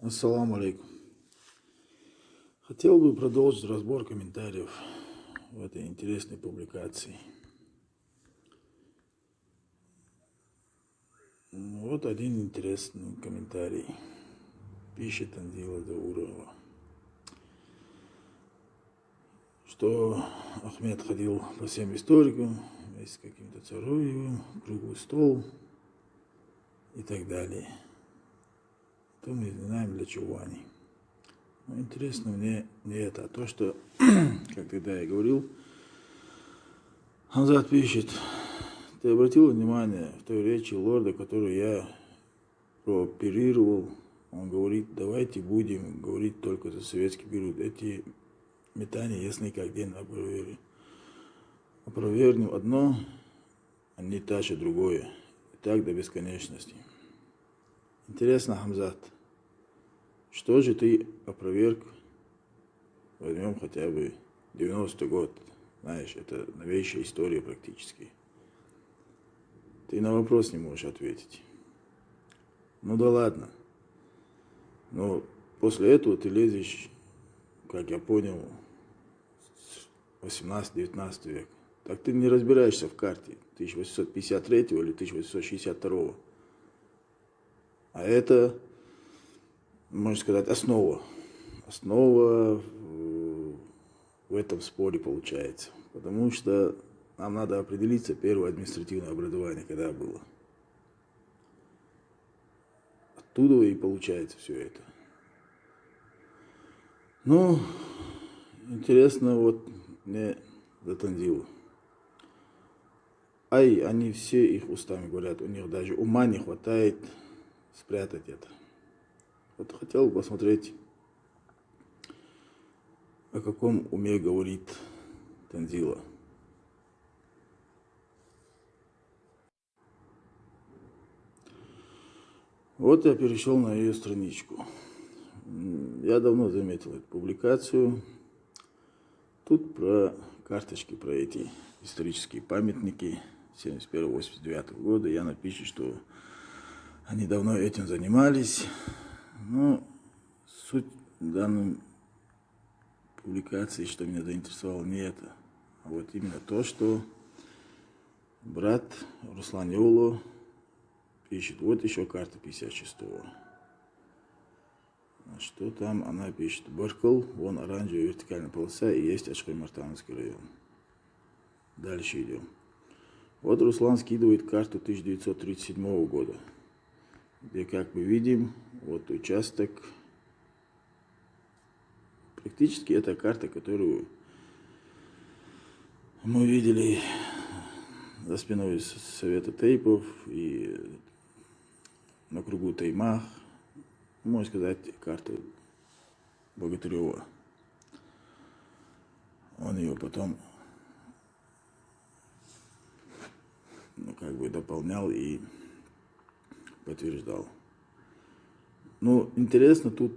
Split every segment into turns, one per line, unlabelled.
Ассаламу алейкум. Хотел бы продолжить разбор комментариев в этой интересной публикации. Вот один интересный комментарий. Пишет Андила Даурова, что Ахмед ходил по всем историкам, вместе с каким-то Царуевым, круглый стол и так далее. То мы не знаем, для чего они. Но интересно мне не это, а то, что, как тогда я говорил, Хамзат пишет: ты обратил внимание в той речи лорда, которую я прооперировал, он говорит: давайте будем говорить только за советский период. Эти метания ясны как день, опровергнем одно, а не таше другое. И так до бесконечности. Интересно, Хамзат, что же ты опроверг? Возьмем хотя бы 90-й год. Знаешь, это новейшая история практически. Ты на вопрос не можешь ответить. Ну да ладно. Но после этого ты лезешь, как я понял, 18-19 век. Так ты не разбираешься в карте 1853 или 1862. А это, можно сказать, основа. Основа в этом споре получается. Потому что нам надо определиться, первое административное образование когда было. Оттуда и получается все это. Ну, интересно, вот мне затонзило. Ай, они все их устами говорят, у них даже ума не хватает спрятать это. Вот хотел бы посмотреть, о каком уме говорит Танзила. Вот я перешел на ее страничку. Я давно заметил эту публикацию. Тут про карточки, про эти исторические памятники 71-89 года. Я напишу, что они давно этим занимались. Но суть данной публикации, что меня заинтересовало, не это. А вот именно то, что брат Руслан Йоло пишет. Вот еще карта 56-го. Что там она пишет? Баркал, вон оранжевая вертикальная полоса и есть Ашхой-Мартановский район. Дальше идем. Вот Руслан скидывает карту 1937 года, где, как мы видим, вот участок. Практически это карта, которую мы видели за спиной Совета Тейпов и на кругу Таймах. Можно сказать, карта Богатырева. Он ее потом дополнял и подтверждал. Но интересно тут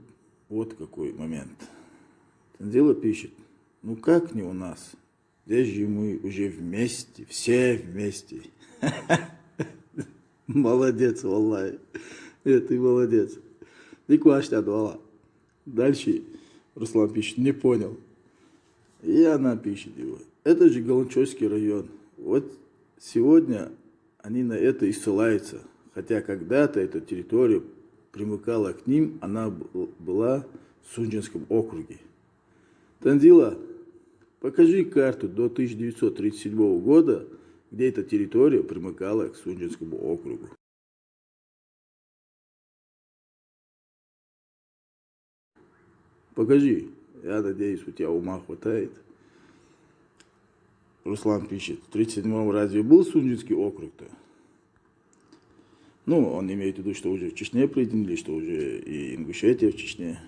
вот какой момент. Танзила пишет: ну как не у нас? Здесь же мы уже вместе, все вместе. Молодец, валлахи. Ты молодец. Дальше Руслан пишет: не понял. И она пишет его: это же Галанчойский район. Вот сегодня они на это и ссылаются. Хотя когда-то эта территория примыкала к ним, она была в Сунжинском округе. Танзила, покажи карту до 1937 года, где эта территория примыкала к Сунжинскому округу. Покажи. Я надеюсь, у тебя ума хватает. Руслан пишет: в 1937-м разве был Сунжинский округ-то? Ну, он имеет в виду, что уже в Чечне признали, что уже и Ингушетия в Чечне.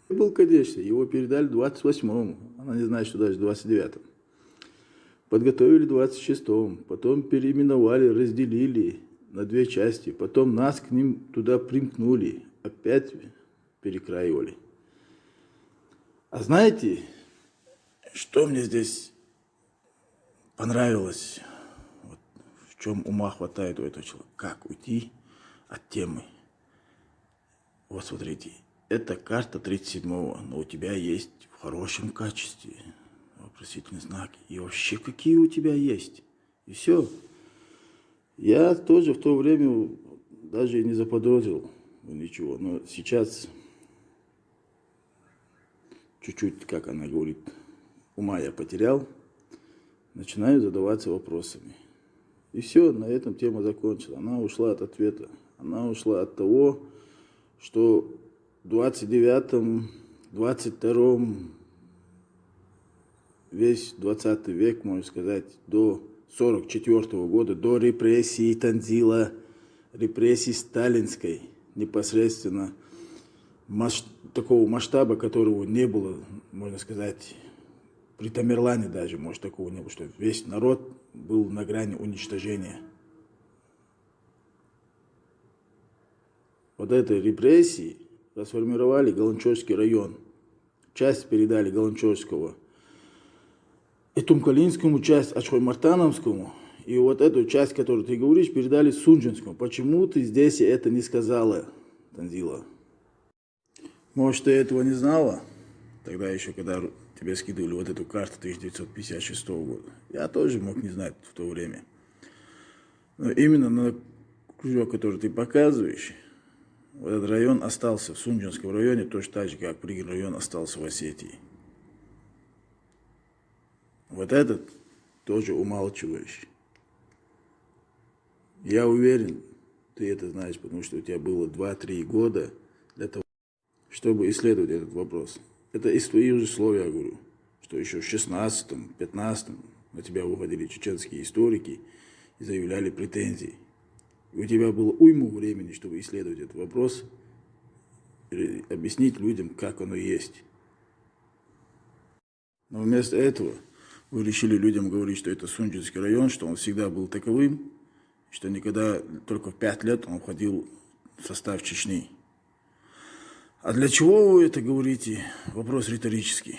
Был, конечно, его передали в 28-м, она не знает, что даже в 29-м. Подготовили в 26-м, потом переименовали, разделили на две части, потом нас к ним туда примкнули, опять перекраивали. А знаете, что мне здесь понравилось? Вот в чем ума хватает у этого человека? Как уйти от темы? Вот смотрите, это карта 37-го, но у тебя есть в хорошем качестве. Вопросительный знак. И вообще, какие у тебя есть. И все. Я тоже в то время даже и не заподозрил ничего. Но сейчас чуть-чуть, как она говорит, ума я потерял. Начинаю задаваться вопросами. И все, на этом тема закончилась. Она ушла от ответа. Она ушла от того, что в 29-м, 22-м, весь 20 век, можно сказать, до 44-го года, до репрессии Танзила, репрессии сталинской, непосредственно такого масштаба, которого не было, можно сказать, при Тамерлане даже, может, такого не было, что весь народ был на грани уничтожения. Вот этой репрессии расформировали Галанчожский район. Часть передали Галанчожского и Тумкалинскому, часть Ачхой-Мартановскому. И вот эту часть, которую ты говоришь, передали Сунжинскому. Почему ты здесь это не сказала, Танзила? Может, ты этого не знала? Тогда еще, когда тебе скидывали вот эту карту 1956 года. Я тоже мог не знать в то время. Но именно на кружок, который ты показываешь, вот этот район остался в Сунжинском районе, точно так же, как пригородный район остался в Осетии. Вот этот тоже умалчиваешь. Я уверен, ты это знаешь, потому что у тебя было 2-3 года для того, чтобы исследовать этот вопрос. Это из твоих же слов я говорю, что еще в 16-м, 15-м на тебя выходили чеченские историки и заявляли претензии. И у тебя было уйму времени, чтобы исследовать этот вопрос и объяснить людям, как оно есть. Но вместо этого вы решили людям говорить, что это Сунжинский район, что он всегда был таковым, что никогда, только в 5 лет он входил в состав Чечни. А для чего вы это говорите? Вопрос риторический.